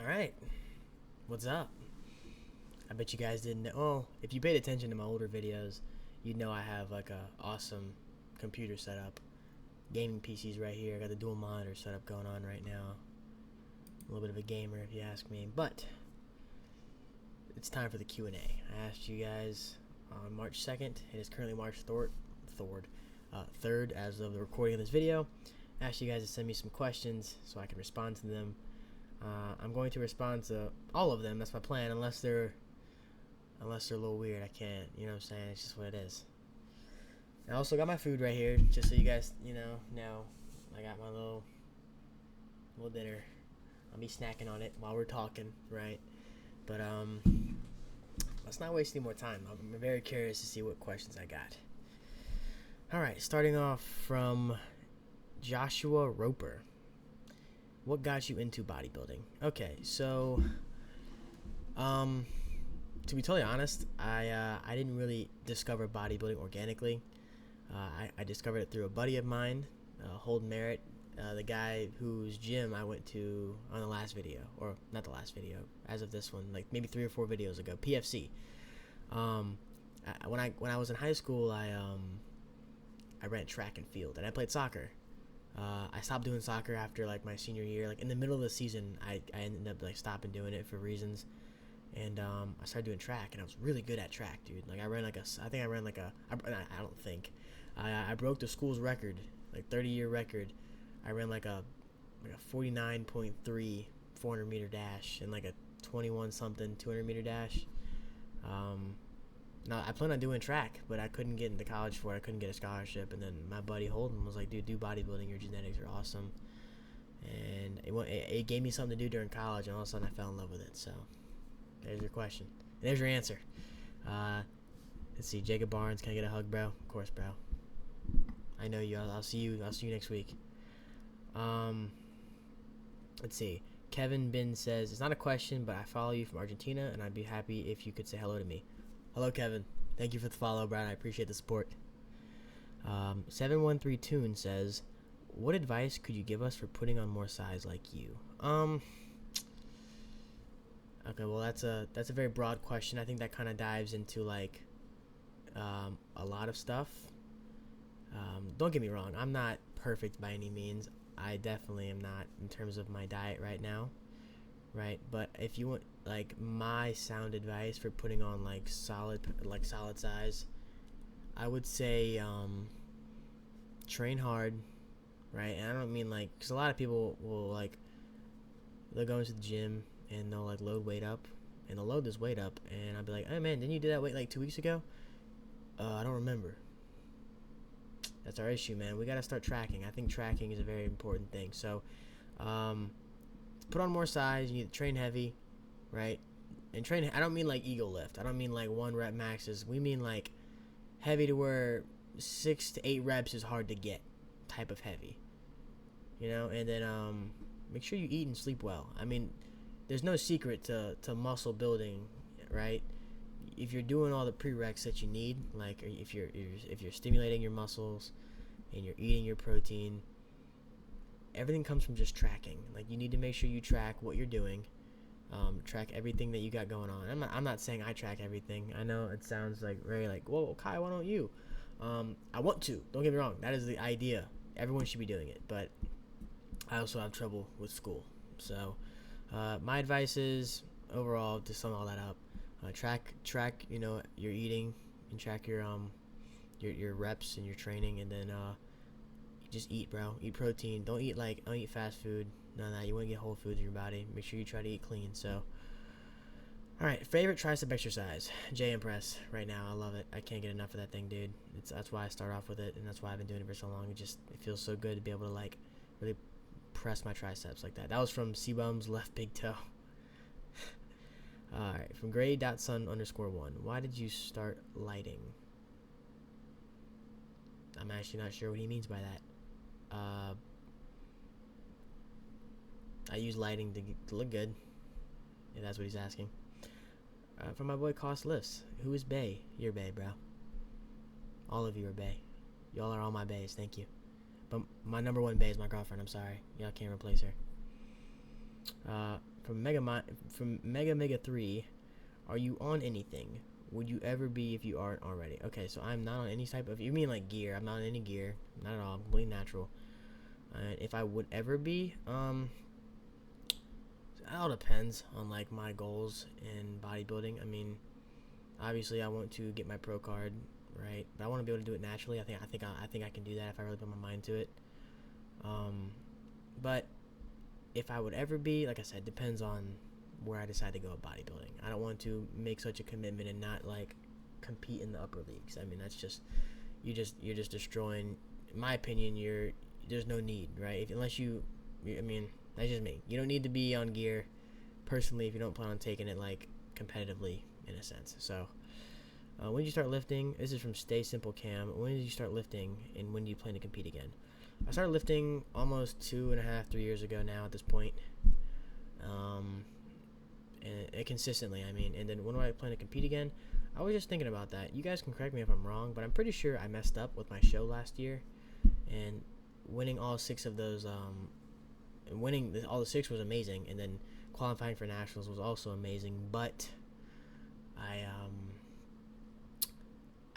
Alright, what's up? I bet you guys didn't know. Oh, if you paid attention to my older videos, you'd know I have like a awesome computer setup. Gaming PCs right here. I got the dual monitor setup going on right now. A little bit of a gamer if you ask me. But it's time for the Q&A. I asked you guys on March 2nd. It is currently March 3rd as of the recording of this video. I asked you guys to send me some questions so I can respond to them. I'm going to respond to all of them. That's my plan, unless they're a little weird. I can't. You know what I'm saying? It's just what it is. I also got my food right here, just so you guys, know. I got my little dinner. I'll be snacking on it while we're talking, right? But let's not waste any more time. I'm very curious to see what questions I got. All right, starting off from Joshua Roper. What got you into bodybuilding? Okay, so to be totally honest, I didn't really discover bodybuilding organically. I discovered it through a buddy of mine, Hold Merritt, the guy whose gym I went to on the last video, or not the last video, as of this one, like maybe 3 or 4 videos ago. PFC. When I was in high school, I ran track and field, and I played soccer. I stopped doing soccer after like my senior year. Like in the middle of the season, I ended up like stopping doing it for reasons, and I started doing track, and I was really good at track, dude. Like I broke the school's record, like 30-year record. I ran like a 49.3 400 meter dash and like a 21 something 200 meter dash. No, I planned on doing track, but I couldn't get into college for it. I couldn't get a scholarship, and then my buddy Holden was like, "Dude, do bodybuilding. Your genetics are awesome." And it gave me something to do during college, and all of a sudden I fell in love with it. So there's your question. And there's your answer. Let's see. Jacob Barnes, can I get a hug, bro? Of course, bro. I know you. I'll see you next week. Let's see. Kevin Bin says, "It's not a question, but I follow you from Argentina, and I'd be happy if you could say hello to me." Hello, Kevin. Thank you for the follow, Brad. I appreciate the support. 713 Toon says, "What advice could you give us for putting on more size like you?" Okay, well that's a very broad question. I think that kind of dives into like a lot of stuff. Don't get me wrong. I'm not perfect by any means. I definitely am not in terms of my diet right now. Right, but if you want like my sound advice for putting on like solid size, I would say train hard, right? And I don't mean like, because a lot of people will like, they'll go into the gym and they'll like load weight up, and they'll load this weight up, and I'll be like, "Hey man, didn't you do that weight like 2 weeks ago?" I don't remember. That's our issue, man. We gotta start tracking. I think tracking is a very important thing. So put on more size. You need to train heavy, right? And train, I don't mean like ego lift. I don't mean like 1 rep maxes. We mean like heavy to where 6 to 8 reps is hard to get type of heavy, and then make sure you eat and sleep well. I mean, there's no secret to muscle building, right? If you're doing all the prereqs that you need, like if you're stimulating your muscles and you're eating your protein, everything comes from just tracking. Like, you need to make sure you track what you're doing, track everything that you got going on. I'm not saying I track everything. I know it sounds like very like, whoa, Kai, why don't you? I want to. Don't get me wrong. That is the idea. Everyone should be doing it, but I also have trouble with school. So my advice is, overall, to sum all that up, track your eating, and track your reps and your training, and then just eat, bro. Eat protein. Don't eat fast food. None of that. You want to get whole foods in your body. Make sure you try to eat clean. So, all right. Favorite tricep exercise? J and press. Right now, I love it. I can't get enough of that thing, dude. That's why I start off with it, and that's why I've been doing it for so long. It feels so good to be able to like really press my triceps like that. That was from C-Bum's left big toe. All right. From Gray.Sun_1. Why did you start lighting? I'm actually not sure what he means by that. I use lighting to look good, if that's what he's asking. From my boy Cost Lifts. Who is Bay? You're Bay, bro. All of you are Bay. Y'all are all my Bays. Thank you. But my number one Bay is my girlfriend. I'm sorry. Y'all can't replace her. from Mega 3, are you on anything? Would you ever be if you aren't already? Okay, so I'm not on any type of, you mean like gear? I'm not on any gear, not at all. I'm completely natural. If I would ever be, it all depends on like my goals in bodybuilding. I mean, obviously I want to get my pro card, right? But I want to be able to do it naturally. I think I can do that if I really put my mind to it. But if I would ever be, like I said, depends on where I decide to go with bodybuilding. I don't want to make such a commitment and not like compete in the upper leagues. I mean, that's just you're just destroying. In my opinion, there's no need, right? I mean, that's just me. You don't need to be on gear, personally, if you don't plan on taking it like competitively in a sense. So, when did you start lifting? This is from Stay Simple Cam. When did you start lifting, and when do you plan to compete again? I started lifting almost 2.5, 3 years ago now at this point. And consistently, I mean. And then when do I plan to compete again? I was just thinking about that. You guys can correct me if I'm wrong, but I'm pretty sure I messed up with my show last year, and winning all 6 of those, all the 6 was amazing, and then qualifying for nationals was also amazing. But I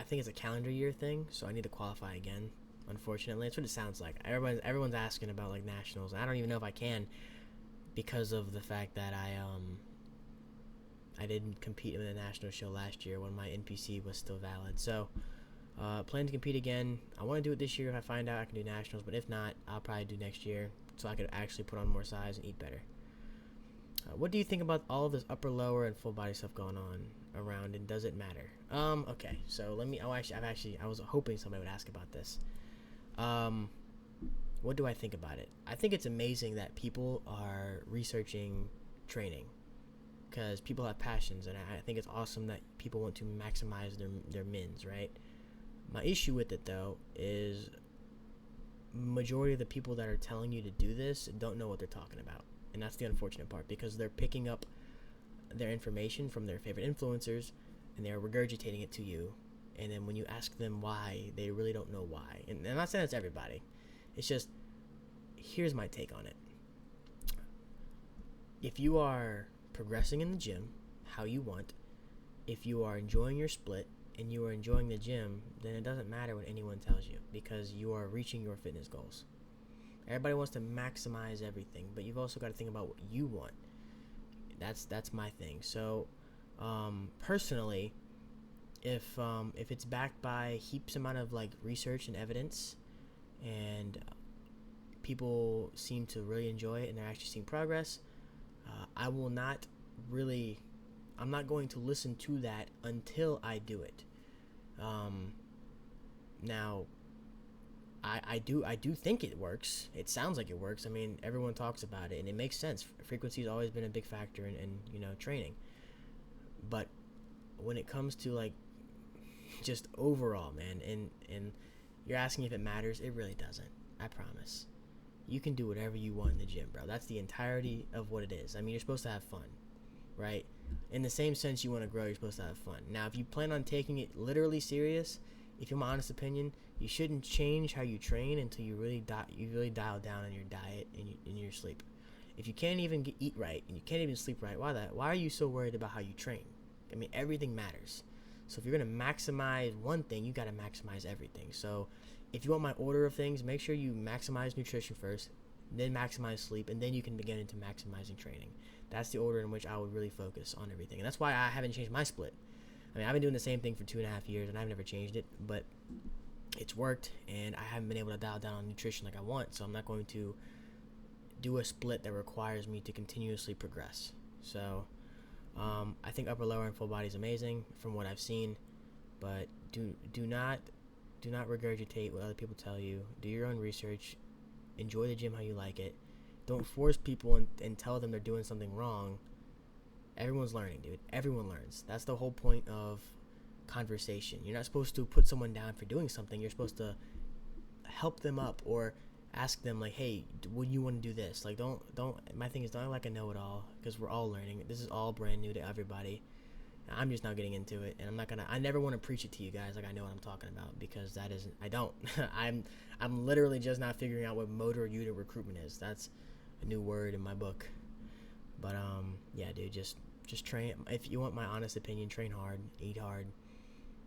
think it's a calendar year thing, so I need to qualify again. Unfortunately, that's what it sounds like. Everyone's asking about like nationals. I don't even know if I can, because of the fact that I didn't compete in the national show last year when my NPC was still valid. So, plan to compete again. I want to do it this year if I find out I can do nationals, but if not, I'll probably do next year so I could actually put on more size and eat better. What do you think about all of this upper, lower, and full body stuff going on around, and does it matter? Okay, so I was hoping somebody would ask about this. What do I think about it? I think it's amazing that people are researching training, because people have passions, and I think it's awesome that people want to maximize their mins, right? My issue with it, though, is majority of the people that are telling you to do this don't know what they're talking about. And that's the unfortunate part, because they're picking up their information from their favorite influencers, and they're regurgitating it to you. And then when you ask them why, they really don't know why. And I'm not saying it's everybody. It's just, here's my take on it. If you are progressing in the gym how you want, if you are enjoying your split, and you are enjoying the gym, then it doesn't matter what anyone tells you, because you are reaching your fitness goals. Everybody wants to maximize everything, but you've also got to think about what you want. That's my thing. So, personally, if it's backed by heaps amount of like research and evidence, and people seem to really enjoy it and they're actually seeing progress, I'm not going to listen to that until I do it. Now, I do think it works. It sounds like it works. I mean, everyone talks about it, and it makes sense. Frequency has always been a big factor in training. But when it comes to like just overall, man, and you're asking if it matters, it really doesn't. I promise. You can do whatever you want in the gym, bro. That's the entirety of what it is. I mean, you're supposed to have fun, right? In the same sense you want to grow, you're supposed to have fun. Now, if you plan on taking it literally serious, if you're my honest opinion, you shouldn't change how you train until you really dial down on your diet and your sleep. If you can't even eat right and you can't even sleep right, why are you so worried about how you train? I mean, everything matters. So if you're going to maximize one thing, you got to maximize everything. So if you want my order of things, make sure you maximize nutrition first, then maximize sleep, and then you can begin into maximizing training. That's the order in which I would really focus on everything. And that's why I haven't changed my split. I mean, I've been doing the same thing for 2.5 years, and I've never changed it, but it's worked, and I haven't been able to dial down on nutrition like I want, so I'm not going to do a split that requires me to continuously progress. So I think upper, lower, and full body is amazing from what I've seen, but do not regurgitate what other people tell you. Do your own research. Enjoy the gym how you like it. Don't force people and tell them they're doing something wrong. Everyone's learning, dude. Everyone learns. That's the whole point of conversation. You're not supposed to put someone down for doing something. You're supposed to help them up or ask them like, hey, would you want to do this? Like, don't. My thing is, don't act like a know-it-all, because we're all learning. This is all brand new to everybody. I'm just now getting into it, and I never want to preach it to you guys like I know what I'm talking about, because I don't. I'm literally just not figuring out what motor unit recruitment is. That's a new word in my book. But yeah, dude, just train. If you want my honest opinion, train hard, eat hard.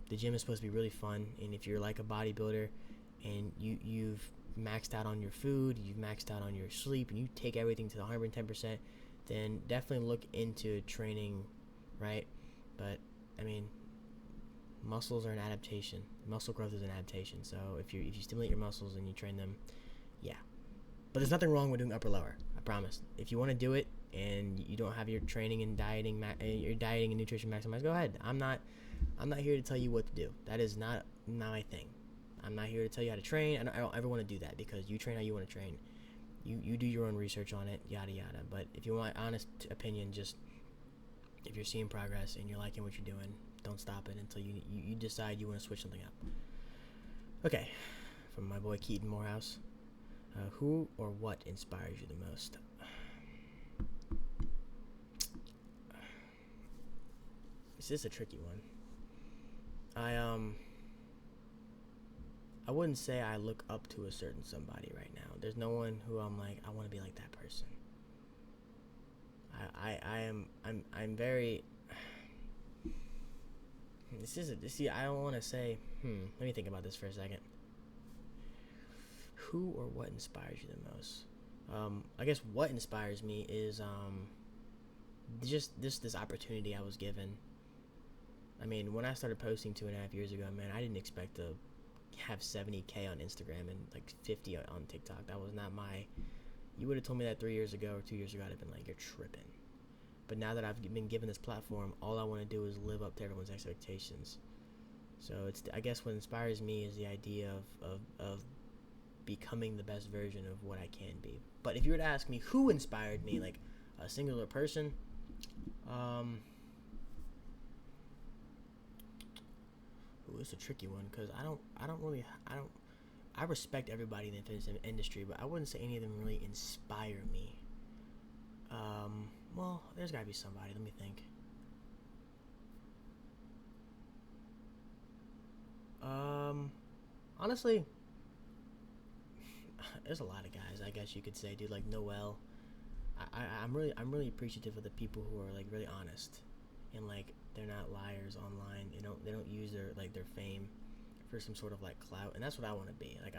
The gym is supposed to be really fun, and if you're like a bodybuilder and you've maxed out on your food, you've maxed out on your sleep, and you take everything to the 110%, then definitely look into training, right? But I mean, muscles are an adaptation. Muscle growth is an adaptation. So if you stimulate your muscles and you train them, yeah. But there's nothing wrong with doing upper lower. I promise. If you want to do it and you don't have your training and dieting, your dieting and nutrition maximized, go ahead. I'm not here to tell you what to do. That is not my thing. I'm not here to tell you how to train. I don't ever want to do that, because you train how you want to train. You do your own research on it, yada yada. But if you want honest opinion, just if you're seeing progress and you're liking what you're doing, don't stop it until you decide you want to switch something up. Okay, from my boy Keaton Morehouse. Who or what inspires you the most? This is a tricky one. I wouldn't say I look up to a certain somebody right now. There's no one who I'm like, I want to be like that person. I'm very. I don't want to say. Let me think about this for a second. Who or what inspires you the most? I guess what inspires me is just this opportunity I was given. I mean, when I started posting 2.5 years ago, man, I didn't expect to have 70K on Instagram and like 50 on TikTok. That was not my. You would have told me that 3 years ago or 2 years ago, I'd have been like, you're tripping. But now that I've been given this platform, all I want to do is live up to everyone's expectations. So I guess what inspires me is the idea of becoming the best version of what I can be. But if you were to ask me who inspired me, like a singular person, it's a tricky one, because I respect everybody in the fitness industry, but I wouldn't say any of them really inspire me. Well, there's gotta be somebody. Let me think. Honestly, there's a lot of guys, I guess you could say, dude, like Noel. I'm really appreciative of the people who are like really honest, and like they're not liars online. They don't use their fame for some sort of like clout, and that's what I want to be. Like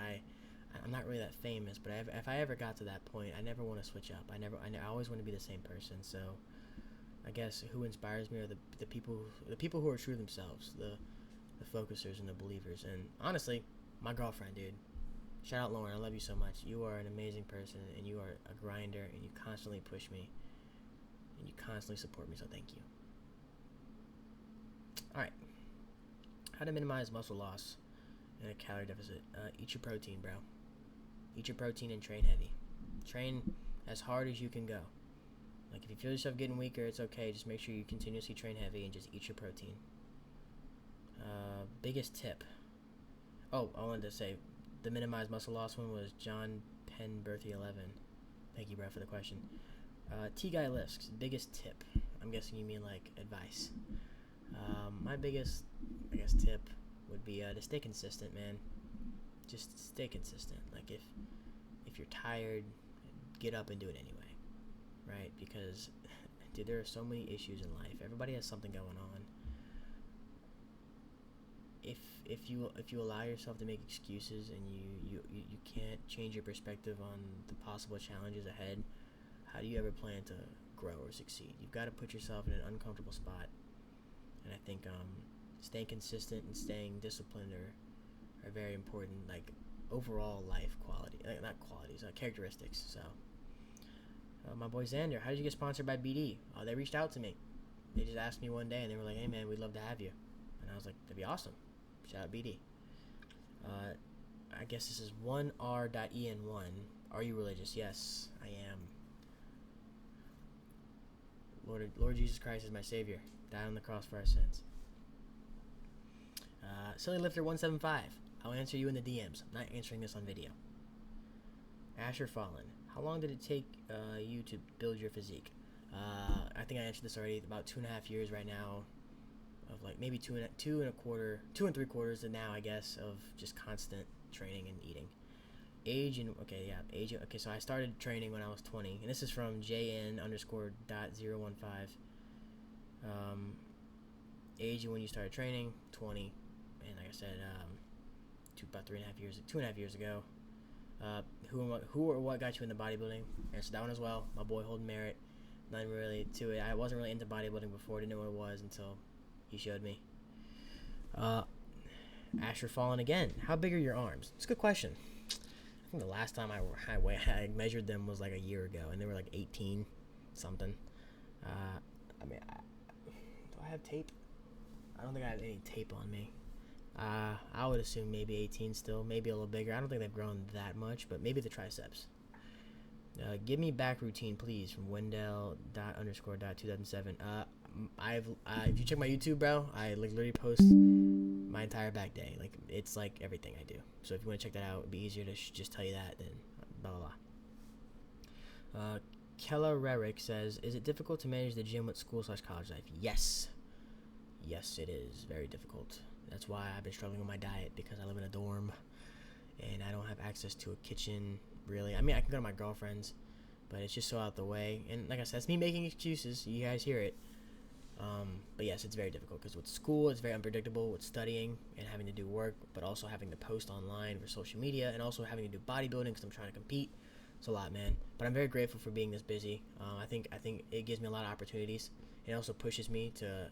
I'm not really that famous, but if I ever got to that point, I never want to switch up. I always want to be the same person. So I guess who inspires me are the people who are true to themselves, the focusers and the believers. And honestly, my girlfriend, dude. Shout out Lauren, I love you so much. You are an amazing person, and you are a grinder, and you constantly push me, and you constantly support me, so thank you. Alright. How to minimize muscle loss in a calorie deficit. Eat your protein, bro. Eat your protein and train heavy. Train as hard as you can go. Like, if you feel yourself getting weaker, it's okay. Just make sure you continuously train heavy and just eat your protein. Biggest tip. Oh, I wanted to say, the minimized muscle loss one was John Penn Berthy 11. Thank you, bro, for the question. T-Guy lifts. Biggest tip. I'm guessing you mean like advice. My biggest, I guess, tip would be to stay consistent, man. Just stay consistent. Like if you're tired, get up and do it anyway, right? Because, dude, there are so many issues in life. Everybody has something going on. If you allow yourself to make excuses and you can't change your perspective on the possible challenges ahead, how do you ever plan to grow or succeed? You've got to put yourself in an uncomfortable spot. And I think staying consistent and staying disciplined are very important, like overall life quality, not qualities, characteristics. So my boy Xander, how did you get sponsored by BD? They reached out to me. They just asked me one day, and they were like, hey man, we'd love to have you. And I was like, that'd be awesome. Shout out BD. I guess this is 1r.en1. Are you religious? Yes, I am. Lord Jesus Christ is my Savior. Died on the cross for our sins. Silly Lifter 175. I'll answer you in the DMs. I'm not answering this on video. Asher Fallen. How long did it take you to build your physique? I think I answered this already. About 2.5 years right now. Of like maybe 2.75, 2 3/4 to now, I guess, of just constant training and eating. age and okay, yeah, age. Okay, so I started training when I was 20, and this is from jn_.015. Um, age and when you started training, 20, and like I said, about 2.5 years ago. Who or what got you into bodybuilding? Answered that one as well. My boy Holden Merritt. Nothing really to it. I wasn't really into bodybuilding before. Didn't know what it was until he showed me. Asher Fallen again. How big are your arms? It's a good question. I think the last time I measured them was like a year ago, and they were like 18 something. I mean, do I have tape? I don't think I have any tape on me. I would assume maybe 18 still, maybe a little bigger. I don't think they've grown that much, but maybe the triceps. Give me back routine, please, from Wendell._.2007. If you check my YouTube, bro, I like literally post my entire back day. Like it's like everything I do. So if you want to check that out, it'd be easier to just tell you that than blah blah blah. Kella Rerick says, "Is it difficult to manage the gym with school/college life?" Yes, it is very difficult. That's why I've been struggling with my diet, because I live in a dorm and I don't have access to a kitchen. Really, I mean, I can go to my girlfriend's, but it's just so out the way. And like I said, it's me making excuses. You guys hear it. But yes, it's very difficult because with school, it's very unpredictable with studying and having to do work, but also having to post online for social media and also having to do bodybuilding because I'm trying to compete. It's a lot, man. But I'm very grateful for being this busy. I think it gives me a lot of opportunities. It also pushes me into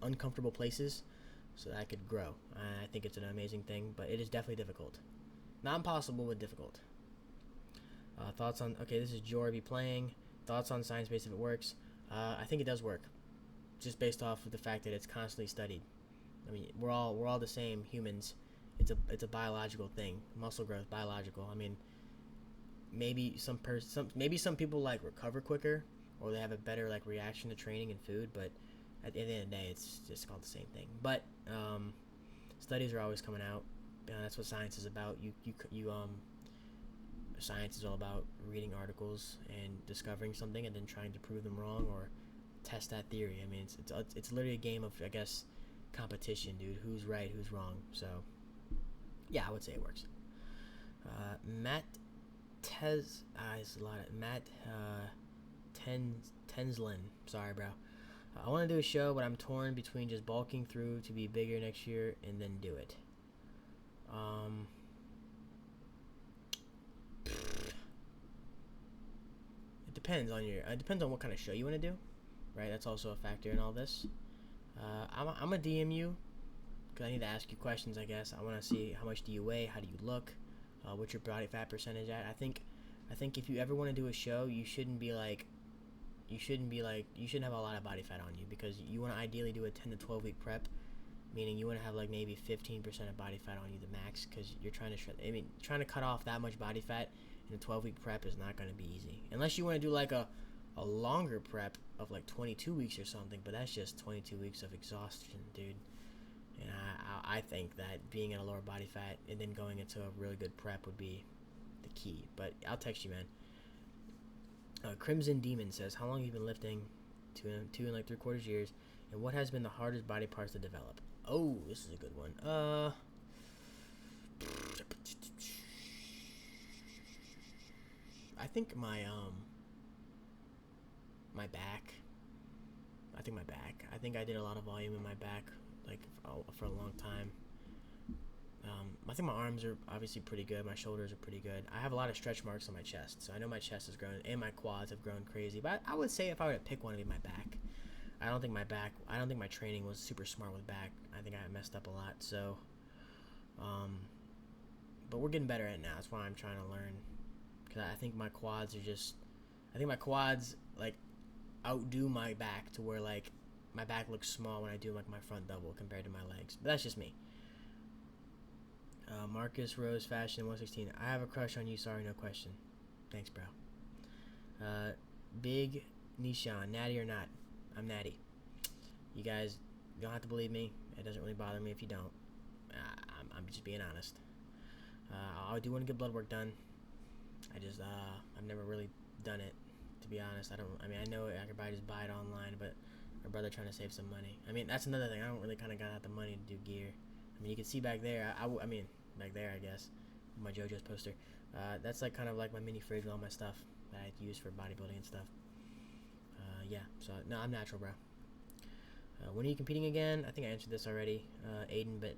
uncomfortable places so that I could grow. I think it's an amazing thing, but it is definitely difficult. Not impossible, but difficult. Thoughts on... Okay, this is Jorby playing. Thoughts on science-based if it works. I think it does work, just based off of the fact that it's constantly studied. I mean, we're all the same humans. It's a biological thing. Muscle growth, biological. I mean, maybe some people like recover quicker, or they have a better like reaction to training and food. But at the end of the day, it's just called the same thing. But studies are always coming out. That's what science is about. Science is all about reading articles and discovering something and then trying to prove them wrong or test that theory. I mean, it's literally a game of, I guess, competition, dude. Who's right, who's wrong. So yeah, I would say it works. Matt Tenslin. Sorry, bro. I want to do a show, but I'm torn between just bulking through to be bigger next year and then do it. It depends on what kind of show you want to do, right? That's also a factor in all this. I'm a DM you because I need to ask you questions. I guess I want to see how much do you weigh, how do you look, what's your body fat percentage at. I think if you ever want to do a show, you shouldn't have a lot of body fat on you, because you want to ideally do a 10 to 12 week prep, meaning you want to have like maybe 15% of body fat on you, the max, because you're trying to cut off that much body fat in a 12 week prep is not going to be easy, unless you want to do like a longer prep of like 22 weeks or something, but that's just 22 weeks of exhaustion, dude. And I think that being at a lower body fat and then going into a really good prep would be the key. But I'll text you, man. Crimson Demon says, how long have you been lifting? 2 and like 3/4 years, and what has been the hardest body parts to develop? Oh, this is a good one. I think my back. I think I did a lot of volume in my back, like for a long time. I think my arms are obviously pretty good. My shoulders are pretty good. I have a lot of stretch marks on my chest, so I know my chest has grown, and my quads have grown crazy. But I would say if I were to pick one, it'd be my back. I don't think my training was super smart with back. I think I messed up a lot. So, but we're getting better at it now. That's why I'm trying to learn, because I think my quads like outdo my back, to where like my back looks small when I do like my front double compared to my legs. But that's just me. Marcus Rose Fashion 116. I have a crush on you. Sorry, no question. Thanks, bro. Big Nishan. Natty or not? I'm natty. You guys don't have to believe me. It doesn't really bother me if you don't. I'm just being honest. I do want to get blood work done. I've never really done it, to be honest. I know I could probably just buy it online, but my brother trying to save some money. I mean, that's another thing. I don't really kind of got the money to do gear. I mean, you can see back there. Back there, I guess. my JoJo's poster. That's like kind of like my mini fridge with all my stuff that I use for bodybuilding and stuff. Yeah, so no, I'm natural, bro. When are you competing again? I think I answered this already. Aiden, but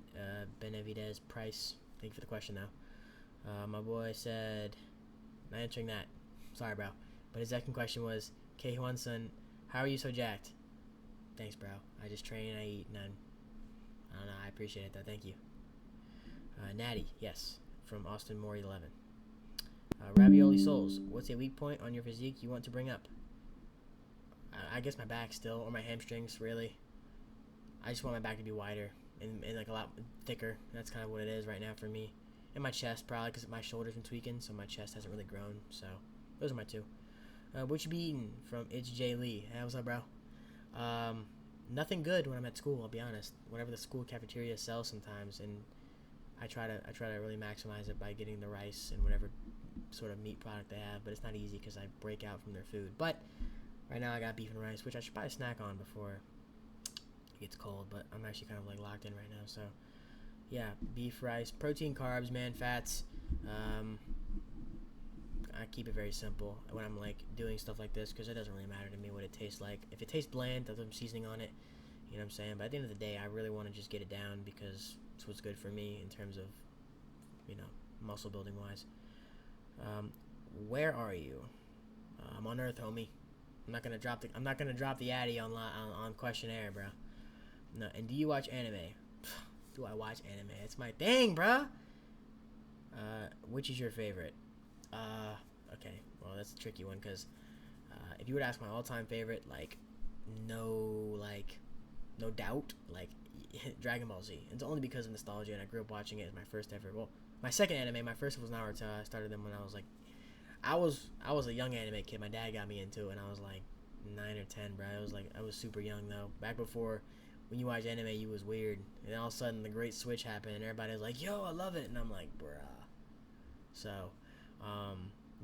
Benavidez Price. Thank you for the question, though. My boy said, not answering that. Sorry, bro. But his second question was, K. Hwan-sun, how are you so jacked? Thanks, bro. I just train and I eat none. I don't know. I appreciate it, though. Thank you. Natty, yes, from Austin Moore 11. Ravioli Souls, what's a weak point on your physique you want to bring up? I guess my back still, or my hamstrings, really. I just want my back to be wider and like a lot thicker. That's kind of what it is right now for me. And my chest, probably, because my shoulder's been tweaking, so my chest hasn't really grown. So, those are my two. What you be eating? From It's Jay Lee. Hey, what's up, bro? Nothing good when I'm at school, I'll be honest. Whatever the school cafeteria sells sometimes, and I try to really maximize it by getting the rice and whatever sort of meat product they have, but it's not easy because I break out from their food. But right now I got beef and rice, which I should probably snack on before it gets cold, but I'm actually kind of like locked in right now. So yeah, beef, rice, protein, carbs, man, fats. I keep it very simple when I'm like doing stuff like this, because it doesn't really matter to me what it tastes like. If it tastes bland, I'll some seasoning on it, you know what I'm saying? But at the end of the day, I really want to just get it down because it's what's good for me in terms of, you know, muscle building wise. Where are you? I'm on Earth, homie. I'm not gonna drop the addy on questionnaire, bro. No. And do you watch anime? Do I watch anime? It's my thing, bro. Which is your favorite? Okay. Well, that's a tricky one, because if you would ask my all-time favorite, like, no doubt, like, Dragon Ball Z. It's only because of nostalgia, and I grew up watching it as my first ever. Well, my second anime. My first was Naruto. I started them when I was like, I was a young anime kid. My dad got me into it, and I was like 9 or 10, bro. I was super young though. Back before, when you watch anime, you was weird, and all of a sudden the great switch happened, and everybody was like, "Yo, I love it," and I'm like, "Bruh." So,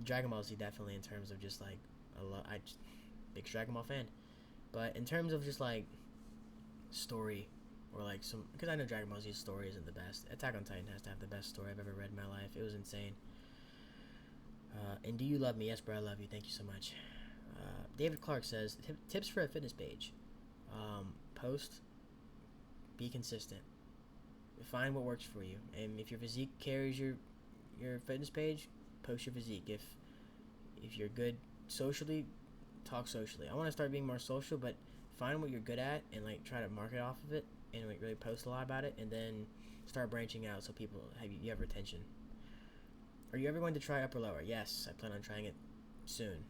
Dragon Ball Z definitely in terms of just like big Dragon Ball fan, but in terms of just like story or like some, because I know Dragon Ball Z's story isn't the best. Attack on Titan has to have the best story I've ever read in my life. It was insane. And do you love me? Yes, bro, I love you. Thank you so much. David Clark says, tips for a fitness page. Post. Be consistent. Find what works for you. And if your physique carries your fitness page, post your physique. If you're good socially, talk socially. I want to start being more social, but find what you're good at and like try to market off of it and like really post a lot about it, and then start branching out so people you have retention. Are you ever going to try upper lower? Yes, I plan on trying it soon.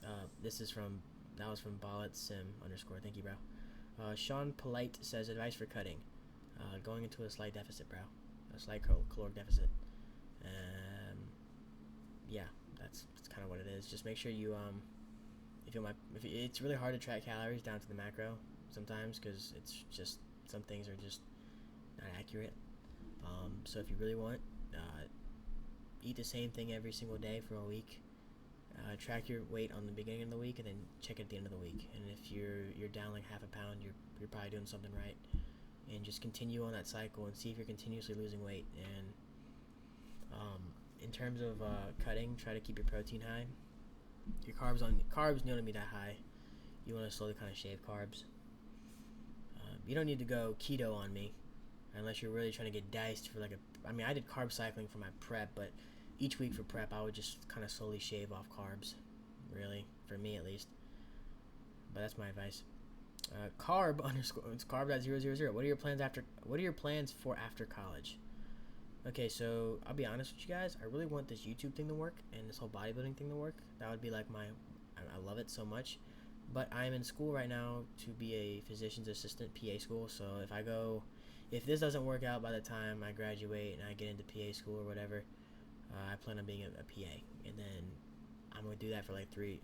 That was from Ballet_sim_. Thank you, bro. Sean Polite says, advice for cutting. Going into a slight deficit, bro. A slight caloric deficit. Yeah, that's kind of what it is. Just make sure you it's really hard to track calories down to the macro sometimes, because it's just, some things are just not accurate. So if you really want, eat the same thing every single day for a week. Track your weight on the beginning of the week, and then check at the end of the week. And if you're down like half a pound, you're probably doing something right. And just continue on that cycle and see if you're continuously losing weight. And in terms of cutting, try to keep your protein high. Your carbs don't need to be that high. You want to slowly kind of shave carbs. You don't need to go keto on me unless you're really trying to get diced for I did carb cycling for my prep, but each week for prep I would just kind of slowly shave off carbs, really, for me at least. But that's my advice. It's carb.000. What are your plans for after college? Okay, so I'll be honest with you guys. I really want this YouTube thing to work and this whole bodybuilding thing to work. That would be like I love it so much. But I'm in school right now to be a physician's assistant, PA school. So if this doesn't work out by the time I graduate and I get into PA school or whatever, I plan on being a PA. And then I'm going to do that for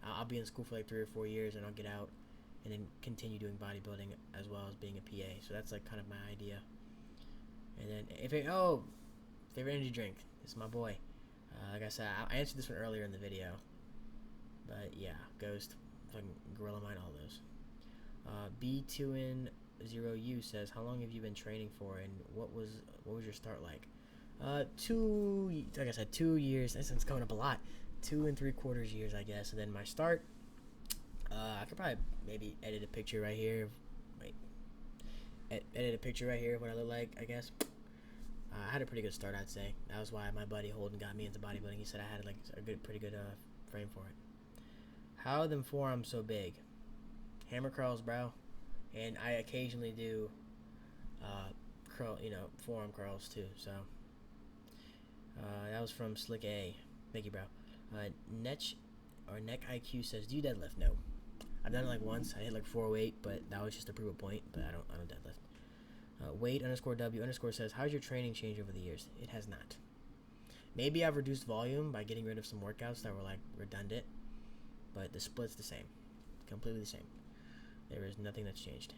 I'll be in school for 3 or 4 years, and I'll get out and then continue doing bodybuilding as well as being a PA. So that's like kind of my idea. And then favorite energy drink. This is my boy. Like I said, I answered this one earlier in the video. But yeah, Ghost, fucking Gorilla Mine, all those. B2N0U says, how long have you been training for, and what was your start like? Like I said, 2 years. It's coming up a lot. 2 and 3/4 years, I guess. And then my start, I could probably maybe edit a picture right here. Wait, edit a picture right here. What I look like, I guess. I had a pretty good start, I'd say. That was why my buddy Holden got me into bodybuilding. He said I had like pretty good frame for it. How are them forearms so big? Hammer curls, bro. And I occasionally do forearm curls too. So that was from Slick A. Thank you, bro. Neck IQ says, do you deadlift? No. I've done it like once. I hit like 408, but that was just to prove a point. But I don't deadlift. Wade_W_ says, how's your training changed over the years? It has not. Maybe I've reduced volume by getting rid of some workouts that were like redundant, but the split's the same, completely the same. There is nothing that's changed.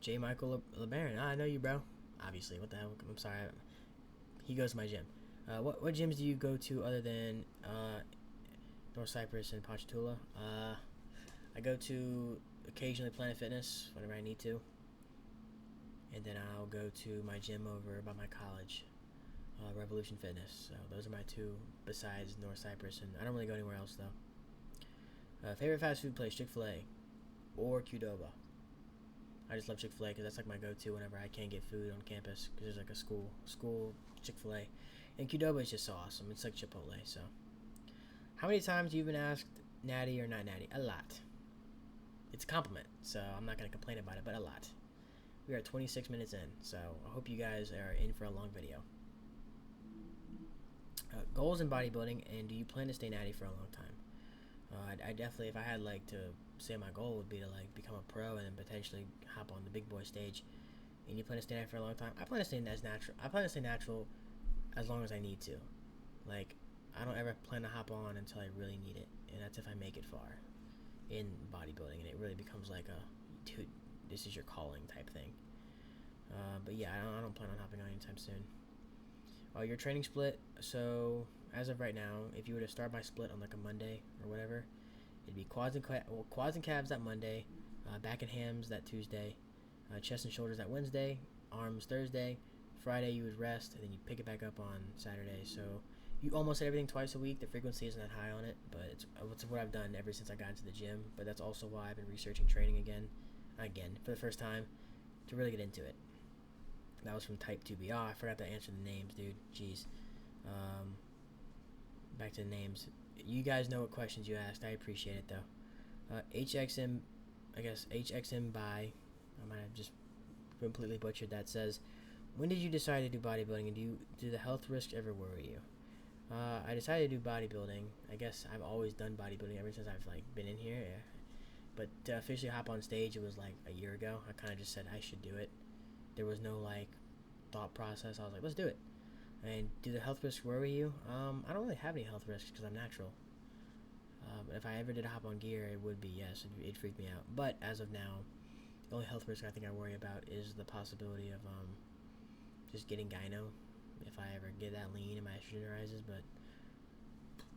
J. Michael LeBaron. I know you, bro. Obviously. What the hell? I'm sorry. He goes to my gym. What gyms do you go to other than North Cyprus and Ponchatoula? I go to occasionally Planet Fitness whenever I need to. And then I'll go to my gym over by my college, Revolution Fitness. So those are my two besides North Cyprus. And I don't really go anywhere else, though. Favorite fast food place, Chick-fil-A or Qdoba. I just love Chick-fil-A because that's like my go-to whenever I can't get food on campus because there's like a school Chick-fil-A. And Qdoba is just so awesome. It's like Chipotle. So how many times have you been asked natty or not natty? A lot. It's a compliment, so I'm not going to complain about it, but a lot. We are 26 minutes in, so I hope you guys are in for a long video. Goals in bodybuilding, and do you plan to stay natty for a long time? I definitely, if I had like to say my goal would be to like become a pro and then potentially hop on the big boy stage. And you plan to stay natty for a long time? I plan to stay natural. I plan to stay natural as long as I need to. Like, I don't ever plan to hop on until I really need it, and that's if I make it far in bodybuilding, and it really becomes like a, dude, this is your calling type thing. But yeah, I don't plan on hopping on anytime soon. Your training split, so as of right now, if you were to start my split on like a Monday or whatever, it'd be quads and calves that Monday, back and hams that Tuesday, chest and shoulders that Wednesday, arms Thursday, Friday you would rest, and then you pick it back up on Saturday. So you almost hit everything twice a week. The frequency isn't that high on it, but it's what I've done ever since I got into the gym. But that's also why I've been researching training again for the first time to really get into it. That was from Type 2B. Oh, I forgot to answer the names, dude. Jeez. Back to the names. You guys know what questions you asked. I appreciate it, though. HXM, I guess, HXM by, I might have just completely butchered that, says, when did you decide to do bodybuilding, and do the health risks ever worry you? I decided to do bodybuilding. I guess I've always done bodybuilding ever since I've, like, been in here. Yeah. But to officially hop on stage, it was, like, a year ago. I kind of just said I should do it. There was no, like, thought process. I was like, let's do it. And do the health risks worry you? I don't really have any health risks because I'm natural. But if I ever did hop on gear, it would be, yes, it'd freak me out. But as of now, the only health risk I think I worry about is the possibility of just getting gyno if I ever get that lean and my estrogen rises. But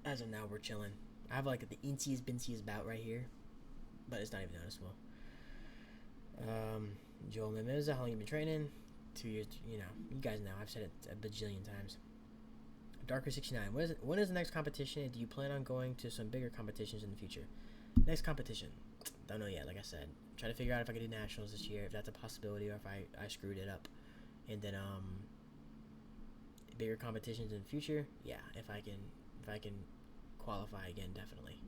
as of now, we're chilling. I have like the insiest bout right here, but it's not even noticeable. Joel Mimeza, how long you been training? 2 years, you guys know, I've said it a bajillion times. Darker69, when is the next competition, and do you plan on going to some bigger competitions in the future? Next competition, don't know yet, like I said. Try to figure out if I can do nationals this year, if that's a possibility, or if I screwed it up. And then, bigger competitions in the future, yeah, if I can qualify again, definitely.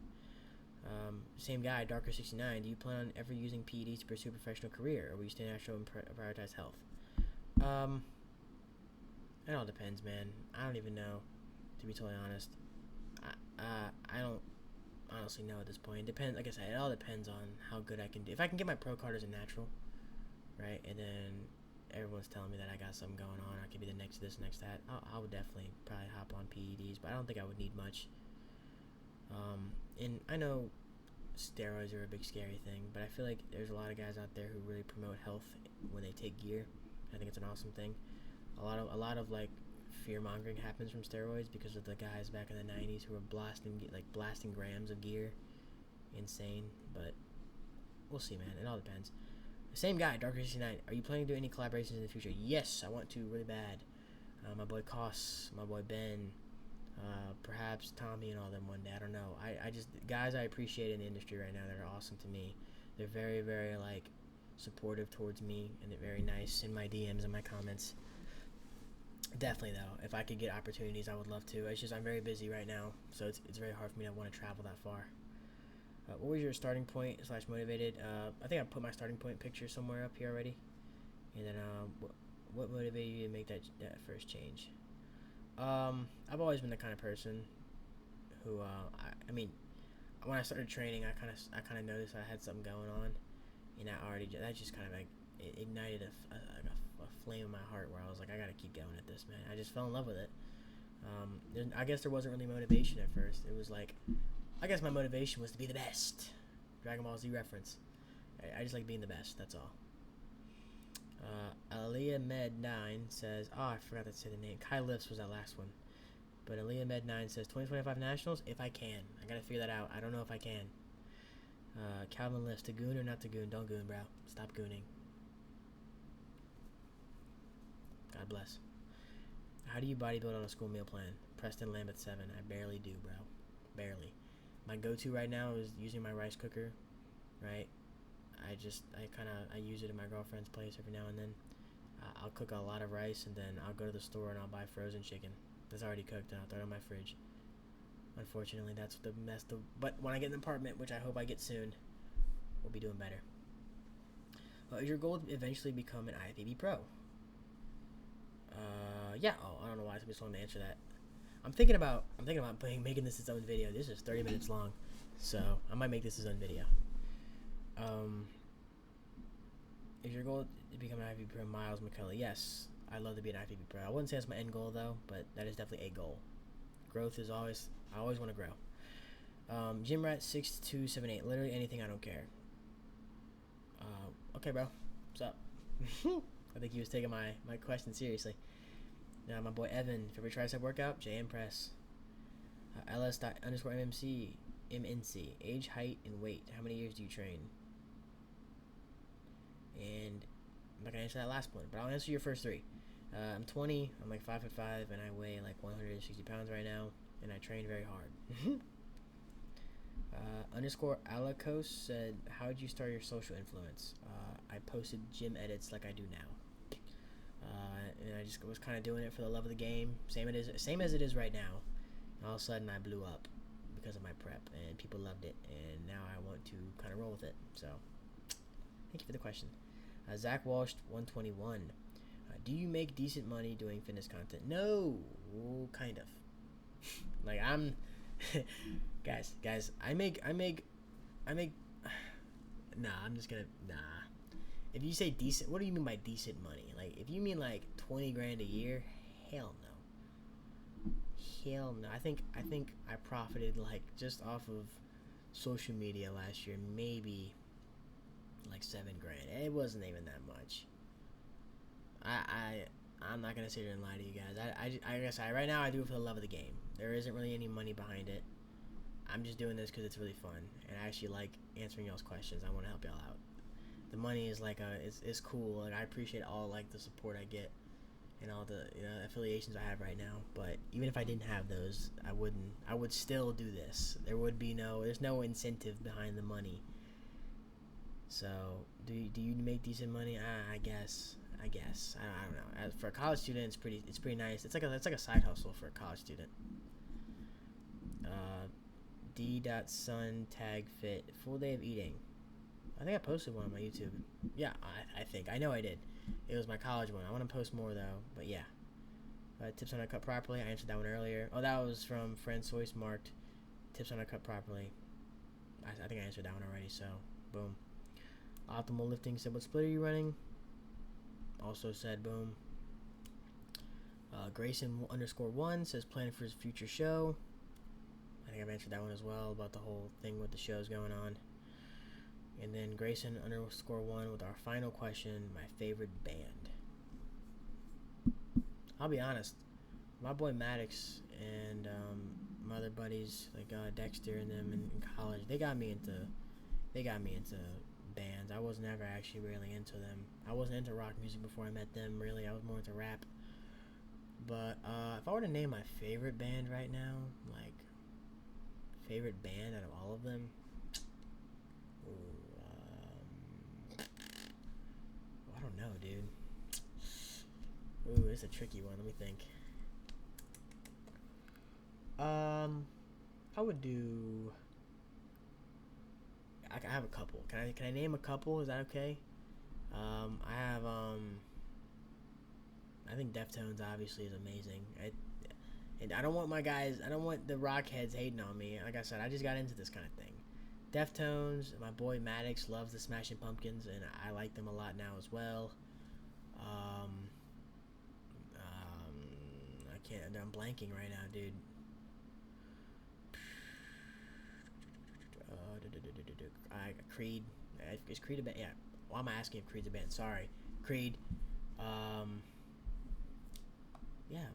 Same guy, Darker69, do you plan on ever using PEDs to pursue a professional career, or will you stay natural and prioritize health? It all depends, man. I don't even know, to be totally honest. I don't honestly know at this point. It depends, like I said, it all depends on how good I can do. If I can get my pro card as a natural, right, and then everyone's telling me that I got something going on, I could be the next this, next that, I would definitely probably hop on PEDs, but I don't think I would need much. And I know steroids are a big scary thing, but I feel like there's a lot of guys out there who really promote health when they take gear. I think it's an awesome thing. A lot of like fear mongering happens from steroids because of the guys back in the 90s who were blasting grams of gear. Insane, but we'll see, man. It all depends. Same guy, Darker69. Are you planning to do any collaborations in the future? Yes, I want to really bad. My boy Koss, my boy Ben, perhaps Tommy and all them one day. I don't know. I just, guys I appreciate in the industry right now that are awesome to me. They're very, very, like, supportive towards me, and they're very nice in my DMs and my comments. Definitely, though, if I could get opportunities, I would love to. It's just I'm very busy right now, so it's very hard for me to want to travel that far. What was your starting point / motivated? I think I put my starting point picture somewhere up here already. And then what motivated you to make that first change? I've always been the kind of person who I mean, when I started training, I kind of noticed I had something going on, and that just kind of like it ignited a flame in my heart where I was like, I gotta keep going at this, man. I just fell in love with it. I guess there wasn't really motivation at first. It was like, I guess my motivation was to be the best. Dragon Ball Z reference. I just like being the best, that's all. Aliyah Med 9 says, oh, I forgot to say the name. Kai Lifts was that last one. But Aliyah Med 9 says, 2025 Nationals, if I can. I gotta figure that out. I don't know if I can. Calvin Lifts, to goon or not to goon? Don't goon, bro. Stop gooning. God bless. How do you bodybuild on a school meal plan? Preston Lambeth 7. I barely do, bro. Barely. My go-to right now is using my rice cooker, right? I use it in my girlfriend's place every now and then. I'll cook a lot of rice, and then I'll go to the store and I'll buy frozen chicken that's already cooked, and I'll throw it in my fridge. Unfortunately, that's the mess. But when I get an apartment, which I hope I get soon, we'll be doing better. Is your goal to eventually become an IFBB pro? Yeah. Oh, I don't know why somebody's wanting to answer that. I'm thinking about making this its own video. This is 30 minutes long, so I might make this its own video. Is your goal to become an IFBB pro? Miles McCullough. Yes, I'd love to be an IFBB pro. I wouldn't say that's my end goal though, but that is definitely a goal. Growth is always. I always want to grow. Jimrat6278. Literally anything. I don't care. Okay, bro. What's up? I think he was taking my question seriously. Now, my boy Evan, favorite tricep workout? JM Press. LS_MMC, MNC. Age, height, and weight. How many years do you train? And I'm not going to answer that last one, but I'll answer your first three. I'm 20, I'm like 5'5", and I weigh like 160 pounds right now, and I train very hard. _Alicos said, how did you start your social influence? I posted gym edits like I do now. And I just was kind of doing it for the love of the game, same as it is right now. And all of a sudden, I blew up because of my prep, and people loved it, and now I want to kind of roll with it. So, thank you for the question. Zach Walsh 121. Do you make decent money doing fitness content? No, kind of. Like I'm, guys. I make. Nah, I'm just gonna nah. If you say decent, what do you mean by decent money? Like, if you mean like 20 grand a year, hell no. Hell no. I think I profited like just off of social media last year, maybe like 7 grand. It wasn't even that much. I'm not gonna sit here and lie to you guys. I guess right now I do it for the love of the game. There isn't really any money behind it. I'm just doing this because it's really fun, and I actually like answering y'all's questions. I want to help y'all out. The money is like it's cool. Like I appreciate all like the support I get and all the affiliations I have right now. But even if I didn't have those, I would still do this. There's no incentive behind the money. So do you make decent money? I guess. I don't know. As for a college student, it's pretty nice. It's like a side hustle for a college student. D.Sun tag fit full day of eating. I think I posted one on my YouTube. Yeah, I know I did. It was my college one. I want to post more though, but yeah. Tips on how to cut properly. I answered that one earlier. Oh, that was from Francois Marked. Tips on how to cut properly. I think I answered that one already. So, boom. Optimal lifting said, what split are you running? Also said, boom. Grayson _1 says, planning for his future show. I think I've answered that one as well about the whole thing with the shows going on. And then Grayson _1 with our final question, my favorite band. I'll be honest, my boy Maddox and my other buddies like Dexter and them in college, they got me into bands. I was never actually really into them. I wasn't into rock music before I met them, really. I was more into rap. But if I were to name my favorite band right now, like, favorite band out of all of them, I don't know, dude. Ooh, it's a tricky one. Let me think. I would do. I have a couple. Can I name a couple? Is that okay? I have I think Deftones obviously is amazing. And I don't want I don't want the rock heads hating on me. Like I said, I just got into this kind of thing. Deftones, my boy Maddox loves the Smashing Pumpkins, and I like them a lot now as well. I can't. I'm blanking right now, dude. Creed. Is Creed a band? Yeah. Why am I asking if Creed's a band? Sorry, Creed. Yeah.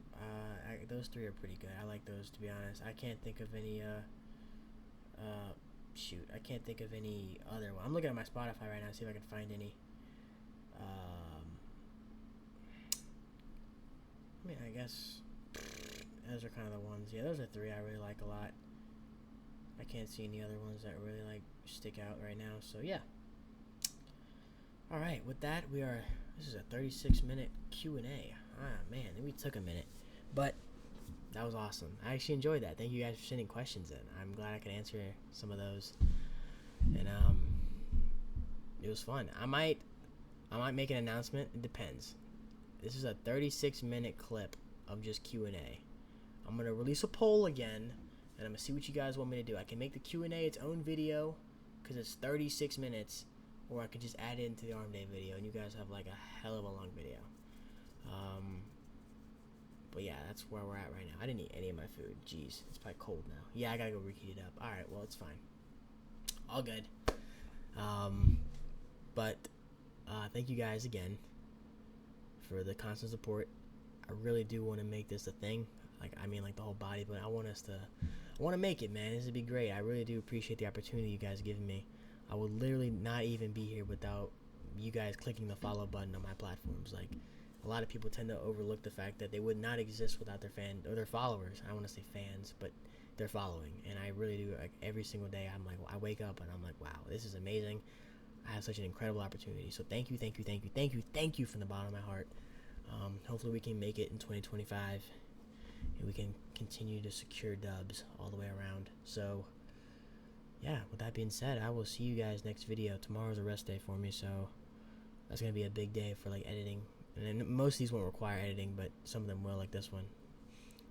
Those three are pretty good. I like those, to be honest. I can't think of any. Shoot, I can't think of any other one. I'm looking at my Spotify right now, see if I can find any. I mean, I guess those are kind of the ones. Yeah, those are three I really like a lot. I can't see any other ones that really like stick out right now. So yeah. All right, with that, this is a 36-minute Q&A. Man, we took a minute, but that was awesome. I actually enjoyed that. Thank you guys for sending questions in. I'm glad I could answer some of those, and it was fun. I might make an announcement. It depends. This is a 36-minute clip of just Q&A. I'm gonna release a poll again, and I'm gonna see what you guys want me to do. I can make the Q&A its own video because it's 36 minutes, or I could just add it into the arm day video, and you guys have like a hell of a long video. But yeah, that's where we're at right now. I didn't eat any of my food. Jeez, it's probably cold now. Yeah, I gotta go reheat it up. Alright, well, it's fine. All good. But thank you guys again for the constant support. I really do want to make this a thing. Like the whole bodybuilding. I want to make it, man. This would be great. I really do appreciate the opportunity you guys give me. I would literally not even be here without you guys clicking the follow button on my platforms. Like, a lot of people tend to overlook the fact that they would not exist without their their followers. I don't want to say fans, but their following. And I really do. Like, every single day, I wake up and I'm like, wow, this is amazing. I have such an incredible opportunity. So thank you from the bottom of my heart. Hopefully we can make it in 2025, and we can continue to secure dubs all the way around. So yeah, with that being said, I will see you guys next video. Tomorrow's a rest day for me, so that's gonna be a big day for like editing. And then most of these won't require editing, but some of them will, like this one.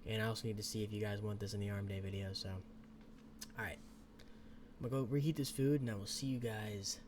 And I also need to see if you guys want this in the arm day video. So alright, I'm gonna go reheat this food, and I will see you guys